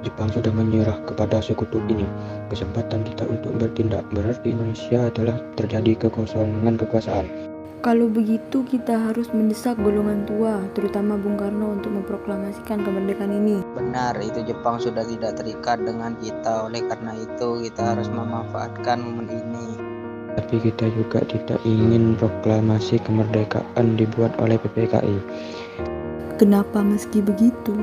Jepang sudah menyerah kepada sekutu ini. Kesempatan kita untuk bertindak, berarti Indonesia telah terjadi kekosongan kekuasaan. Kalau begitu kita harus mendesak golongan tua, terutama Bung Karno untuk memproklamasikan kemerdekaan ini. Benar, itu Jepang sudah tidak terikat dengan kita. Oleh karena itu kita harus memanfaatkan momen ini. Tapi kita juga tidak ingin proklamasi kemerdekaan dibuat oleh PPKI. Kenapa meski begitu?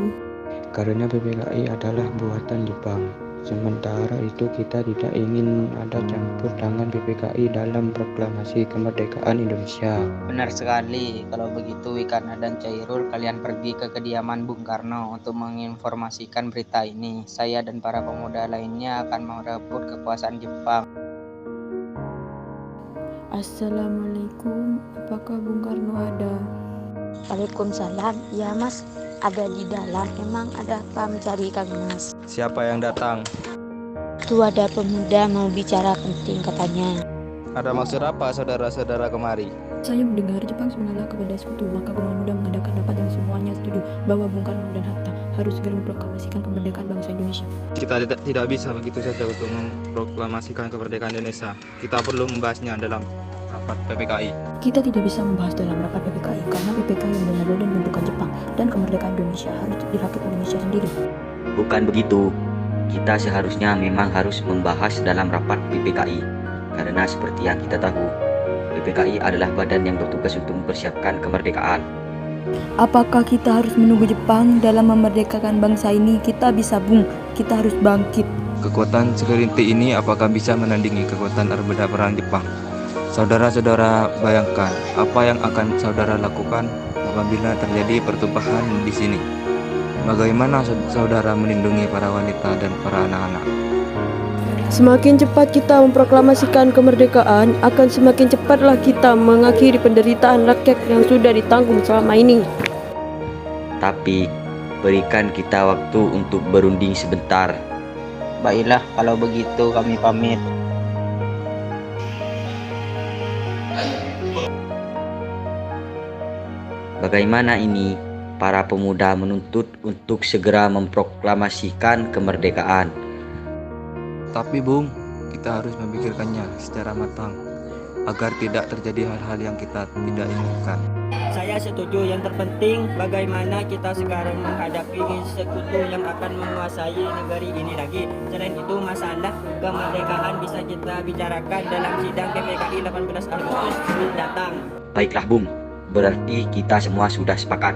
Karena PPKI adalah buatan Jepang. Sementara itu kita tidak ingin ada campur tangan PPKI dalam proklamasi kemerdekaan Indonesia. Benar sekali. Kalau begitu Wikana dan Cairul, kalian pergi ke kediaman Bung Karno untuk menginformasikan berita ini. Saya dan para pemuda lainnya akan merebut kekuasaan Jepang. Assalamualaikum, apakah Bung Karno ada? Waalaikumsalam. Ya Mas, ada di dalam. Emang ada apa mencari kami Mas? Siapa yang datang? Tuh ada pemuda mau bicara penting katanya. Ada maksud apa saudara-saudara kemari? Saya mendengar Jepang mengalah kepada sekutu, maka golongan muda mengadakan rapat yang semuanya setuju bahwa Bung Karno dan Hatta harus segera memproklamasikan kemerdekaan bangsa Indonesia. Kita tidak bisa begitu saja untuk memproklamasikan kemerdekaan Indonesia. Kita perlu membahasnya dalam rapat PPKI. Kita tidak bisa membahas dalam rapat PPKI karena PPKI benar-benar membentukkan Jepang dan kemerdekaan Indonesia harus dirakit Indonesia sendiri. Bukan begitu. Kita seharusnya memang harus membahas dalam rapat PPKI. Karena seperti yang kita tahu, PPKI adalah badan yang bertugas untuk mempersiapkan kemerdekaan. Apakah kita harus menunggu Jepang dalam memerdekakan bangsa ini? Kita bisa Bung, kita harus bangkit. Kekuatan sekerintik ini apakah bisa menandingi kekuatan armada perang Jepang? Saudara-saudara, bayangkan apa yang akan saudara lakukan apabila terjadi pertumpahan di sini. Bagaimana saudara melindungi para wanita dan para anak-anak? Semakin cepat kita memproklamasikan kemerdekaan, akan semakin cepatlah kita mengakhiri penderitaan rakyat yang sudah ditanggung selama ini. Tapi, berikan kita waktu untuk berunding sebentar. Baiklah, kalau begitu kami pamit. Bagaimana ini? Para pemuda menuntut untuk segera memproklamasikan kemerdekaan. Tapi Bung, kita harus memikirkannya secara matang agar tidak terjadi hal-hal yang kita tidak inginkan. Saya setuju, yang terpenting bagaimana kita sekarang menghadapi sekutu yang akan menguasai negeri ini lagi. Selain itu, masalah kemerdekaan bisa kita bicarakan dalam sidang PPKI 18 Agustus mendatang. Baiklah Bung, berarti kita semua sudah sepakat.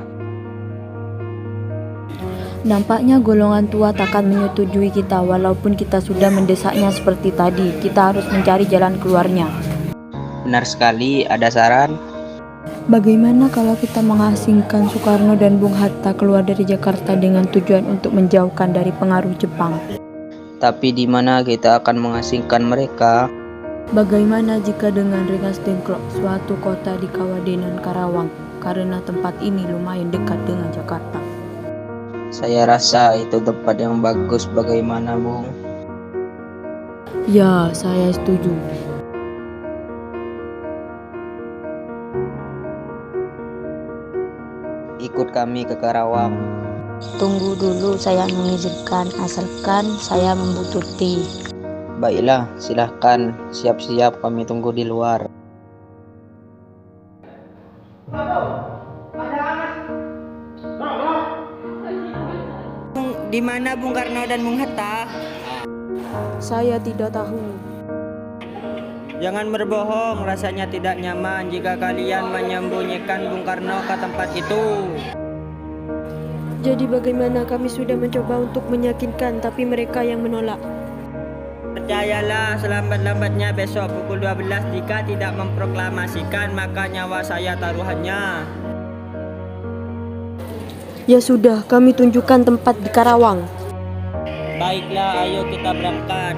Nampaknya golongan tua takkan menyetujui kita walaupun kita sudah mendesaknya seperti tadi. Kita harus mencari jalan keluarnya. Benar sekali, ada saran? Bagaimana kalau kita mengasingkan Soekarno dan Bung Hatta keluar dari Jakarta dengan tujuan untuk menjauhkan dari pengaruh Jepang? Tapi di mana kita akan mengasingkan mereka? Bagaimana jika dengan Rengas Dengklok, suatu kota di Kawadenan Karawang, karena tempat ini lumayan dekat dengan Jakarta? Saya rasa itu tempat yang bagus. Bagaimana, Bung? Ya, saya setuju. Ikut kami ke Karawang. Tunggu dulu, saya mengizinkan asalkan saya membutuhkan. Baiklah, silahkan. Siap-siap, kami tunggu di luar. Di mana Bung Karno dan Bung Hatta? Saya tidak tahu. Jangan berbohong, rasanya tidak nyaman jika kalian menyembunyikan Bung Karno ke tempat itu. Jadi bagaimana, kami sudah mencoba untuk meyakinkan, tapi mereka yang menolak. Percayalah, selambat-lambatnya besok pukul 12 jika tidak memproklamasikan, maka nyawa saya taruhannya. Ya sudah, kami tunjukkan tempat di Karawang. Baiklah, ayo kita berangkat.